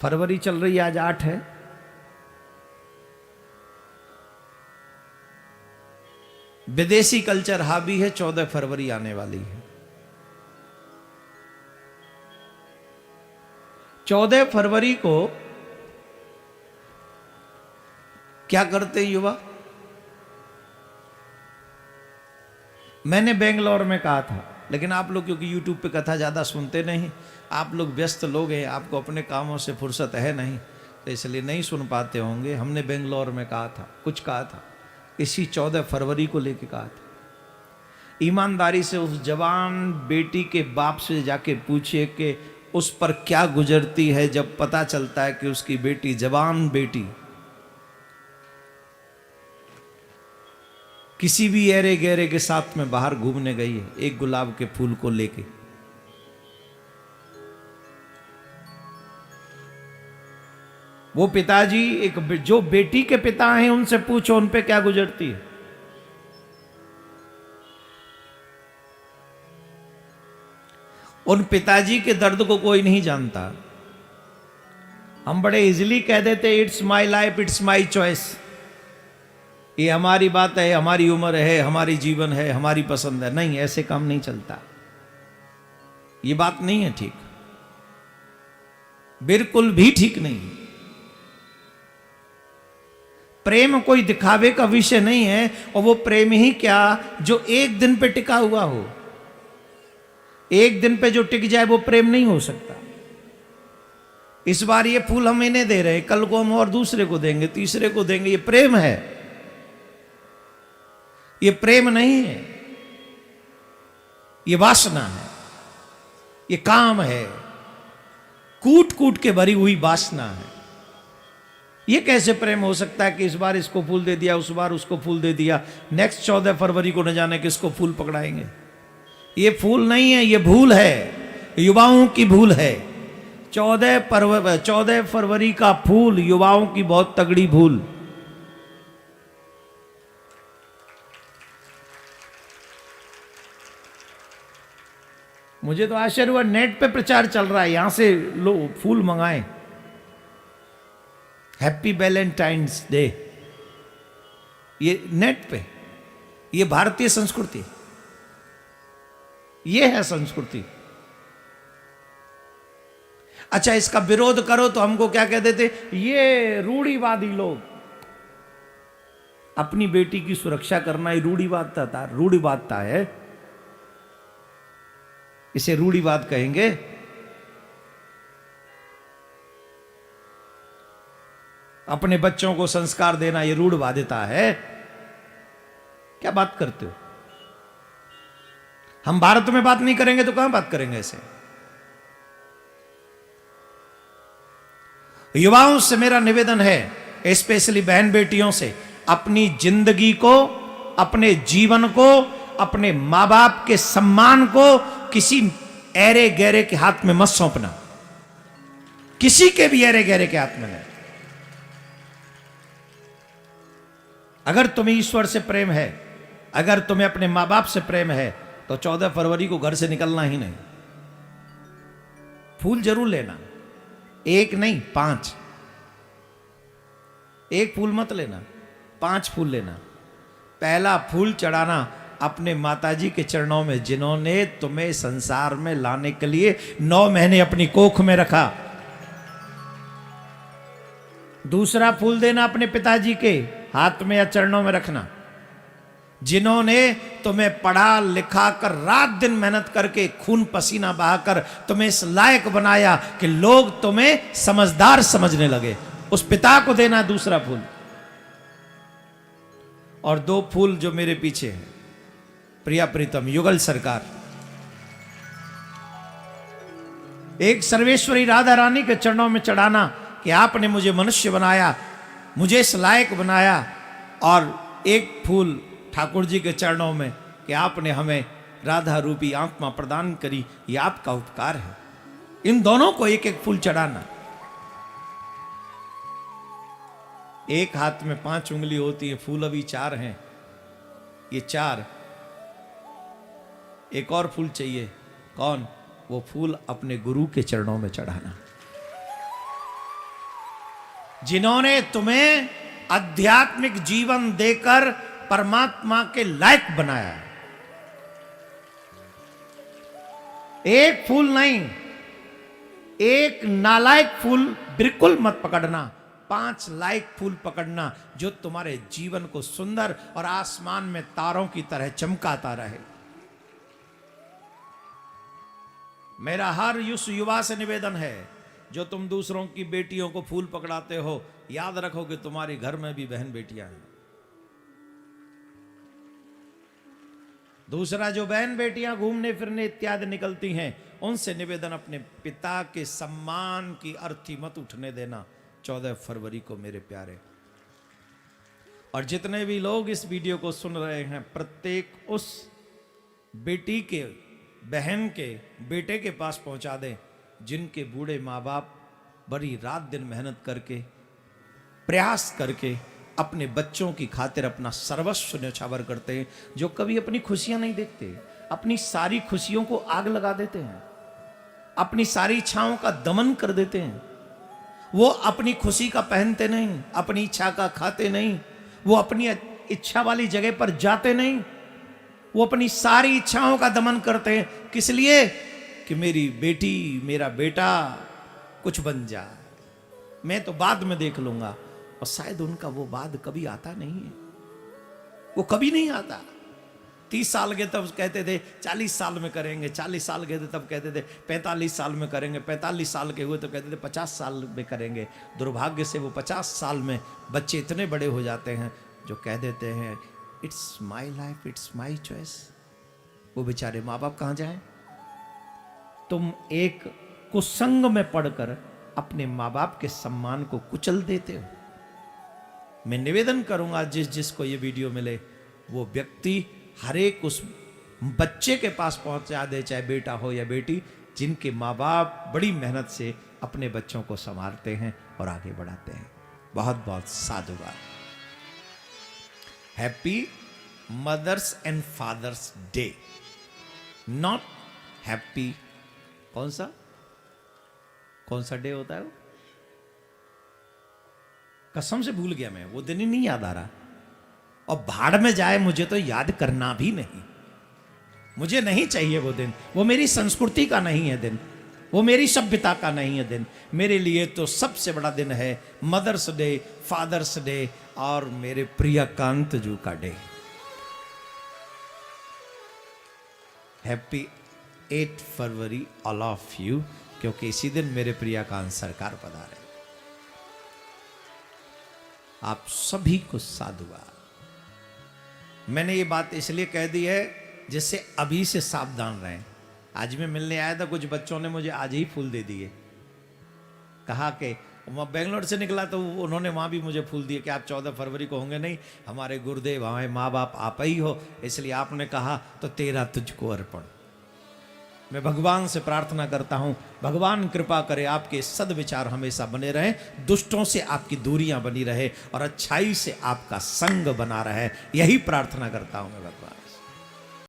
फरवरी चल रही है, आज 8 है। विदेशी कल्चर हावी है, 14 फरवरी आने वाली है। 14 फरवरी को क्या करते हैं युवा? मैंने बेंगलोर में कहा था, लेकिन आप लोग क्योंकि यूट्यूब पे कथा ज़्यादा सुनते नहीं, आप लोग व्यस्त लोग हैं, आपको अपने कामों से फुर्सत है नहीं, तो इसलिए नहीं सुन पाते होंगे। हमने बेंगलोर में कहा था, कुछ कहा था, इसी 14 फरवरी को लेके कहा था। ईमानदारी से उस जवान बेटी के बाप से जाके पूछिए कि उस पर क्या गुजरती है जब पता चलता है कि उसकी बेटी, जवान बेटी, किसी भी एरे गहरे के साथ में बाहर घूमने गई है एक गुलाब के फूल को लेके। वो पिताजी, एक जो बेटी के पिता हैं, उनसे पूछो उन पे क्या गुजरती है। उन पिताजी के दर्द को कोई नहीं जानता। हम बड़े इजीली कह देते it's my life, it's my choice, ये हमारी बात है, हमारी उम्र है, हमारी जीवन है, हमारी पसंद है। नहीं, ऐसे काम नहीं चलता। ये बात नहीं है ठीक, बिल्कुल भी ठीक नहीं। प्रेम कोई दिखावे का विषय नहीं है, और वो प्रेम ही क्या जो एक दिन पे टिका हुआ हो। एक दिन पे जो टिक जाए वो प्रेम नहीं हो सकता। इस बार ये फूल हम इन्हें दे रहे हैं, कल को हम और दूसरे को देंगे, तीसरे को देंगे, ये प्रेम है। ये प्रेम नहीं है, ये वासना है, ये काम है, कूट कूट के भरी हुई वासना है। ये कैसे प्रेम हो सकता है कि इस बार इसको फूल दे दिया, उस बार उसको फूल दे दिया, नेक्स्ट 14 फरवरी को न जाने किसको फूल पकड़ाएंगे। ये फूल नहीं है, ये भूल है, युवाओं की भूल है। 14 फरवरी का फूल युवाओं की बहुत तगड़ी भूल। मुझे तो आश्चर्य हुआ, नेट पे प्रचार चल रहा है, यहां से लो फूल मंगाएं, हैप्पी वैलेंटाइंस डे, ये नेट पे। ये भारतीय संस्कृति, ये है संस्कृति। अच्छा, इसका विरोध करो तो हमको क्या कह देते, ये रूढ़िवादी लोग। अपनी बेटी की सुरक्षा करना ये रूढ़िवादता है, इसे रूढ़िवाद कहेंगे। अपने बच्चों को संस्कार देना ये रूढ़िवादिता है। क्या बात करते हो? हम भारत में बात नहीं करेंगे तो कहां बात करेंगे ऐसे? युवाओं से मेरा निवेदन है, स्पेशली बहन बेटियों से, अपनी जिंदगी को, अपने जीवन को, अपने मां बाप के सम्मान को किसी ऐरे गहरे के हाथ में मत सौंपना। किसी के भी ऐरे गहरे के हाथ में नहीं। अगर तुम्हें ईश्वर से प्रेम है, अगर तुम्हें अपने मां बाप से प्रेम है, तो 14 फरवरी को घर से निकलना ही नहीं। फूल जरूर लेना, एक नहीं 5। एक फूल मत लेना, 5 फूल लेना। पहला फूल चढ़ाना अपने माताजी के चरणों में, जिन्होंने तुम्हें संसार में लाने के लिए 9 महीने अपनी कोख में रखा। दूसरा फूल देना अपने पिताजी के हाथ में या चरणों में रखना, जिन्होंने तुम्हें पढ़ा लिखा कर, रात दिन मेहनत करके, खून पसीना बहाकर तुम्हें इस लायक बनाया कि लोग तुम्हें समझदार समझने लगे। उस पिता को देना दूसरा फूल। और 2 फूल जो मेरे पीछे हैं, प्रिया प्रीतम युगल सरकार, एक सर्वेश्वरी राधा रानी के चरणों में चढ़ाना कि आपने मुझे मनुष्य बनाया, मुझे इस लायक बनाया। और एक फूल ठाकुर जी के चरणों में कि आपने हमें राधा रूपी आत्मा प्रदान करी, ये आपका उपकार है। इन दोनों को एक एक फूल चढ़ाना। एक हाथ में 5 उंगली होती है, फूल अभी 4 हैं, ये 4। एक और फूल चाहिए, कौन? वो फूल अपने गुरु के चरणों में चढ़ाना। जिन्होंने तुम्हें आध्यात्मिक जीवन देकर परमात्मा के लायक बनाया। एक फूल नहीं, एक नालायक फूल बिल्कुल मत पकड़ना, 5 लायक फूल पकड़ना जो तुम्हारे जीवन को सुंदर और आसमान में तारों की तरह चमकाता रहे। मेरा हर युवा से निवेदन है, जो तुम दूसरों की बेटियों को फूल पकड़ाते हो, याद रखो कि तुम्हारे घर में भी बहन बेटियां हैं। दूसरा, जो बहन बेटियां घूमने फिरने इत्यादि निकलती हैं, उनसे निवेदन, अपने पिता के सम्मान की अर्थी मत उठने देना 14 फरवरी को मेरे प्यारे। और जितने भी लोग इस वीडियो को सुन रहे हैं, प्रत्येक उस बेटी के, बहन के, बेटे के पास पहुंचा दें जिनके बूढ़े माँ बाप बड़ी रात दिन मेहनत करके, प्रयास करके अपने बच्चों की खातिर अपना सर्वस्व न्यौछावर करते हैं, जो कभी अपनी खुशियां नहीं देखते, अपनी सारी खुशियों को आग लगा देते हैं, अपनी सारी इच्छाओं का दमन कर देते हैं। वो अपनी खुशी का पहनते नहीं, अपनी इच्छा का खाते नहीं, वो अपनी इच्छा वाली जगह पर जाते नहीं, वो अपनी सारी इच्छाओं का दमन करते हैं। किस लिए? कि मेरी बेटी, मेरा बेटा कुछ बन जाए, मैं तो बाद में देख लूंगा। और शायद उनका वो बाद कभी आता नहीं है, वो कभी नहीं आता। 30 साल के तब कहते थे 40 साल में करेंगे, 40 साल के थे तब कहते थे 45 साल में करेंगे, 45 साल के हुए तो कहते थे 50 साल में करेंगे। दुर्भाग्य से वो 50 साल में बच्चे इतने बड़े हो जाते हैं जो कह देते हैं it's my life, it's my choice. वो बेचारे माँ बाप कहाँ जाएं? तुम एक कुसंग में पढ़कर अपने माँ बाप के सम्मान को कुचल देते हो। मैं निवेदन करूंगा, जिस जिसको ये वीडियो मिले वो व्यक्ति हर एक उस बच्चे के पास पहुंचा दे, चाहे बेटा हो या बेटी, जिनके माँ बाप बड़ी मेहनत से अपने बच्चों को संभालते हैं और आगे बढ़ाते हैं। बहुत बहुत साधुवाद। Happy mother's and father's day, not happy, कौन सा डे होता है वो? कसम से भूल गया मैं, वो दिन ही नहीं याद आ रहा। और भाड़ में जाए, मुझे तो याद करना भी नहीं, मुझे नहीं चाहिए वो दिन। वो मेरी संस्कृति का नहीं है दिन, वो मेरी सभ्यता का नहीं है दिन। मेरे लिए तो सबसे बड़ा दिन है मदर्स डे, फादर्स डे और मेरे प्रियकांत जी का day. Happy 8 February all of you, क्योंकि इसी दिन मेरे प्रियकांत सरकार पधारे। आप सभी को साधुवाद। मैंने ये बात इसलिए कह दी है जिससे अभी से सावधान रहें। आज मैं मिलने आया था, कुछ बच्चों ने मुझे आज ही फूल दे दिए, कहा कि मैं बेंगलोर से निकला तो उन्होंने वहाँ भी मुझे फूल दिए कि आप 14 फरवरी को होंगे नहीं, हमारे गुरुदेव, हमारे माँ बाप आप ही हो, इसलिए आपने कहा तो तेरा तुझको अर्पण। मैं भगवान से प्रार्थना करता हूँ, भगवान कृपा करे आपके सद्विचार हमेशा बने रहें, दुष्टों से आपकी दूरियां बनी रहे और अच्छाई से आपका संग बना रहे, यही प्रार्थना करता हूँ मैं भगवान।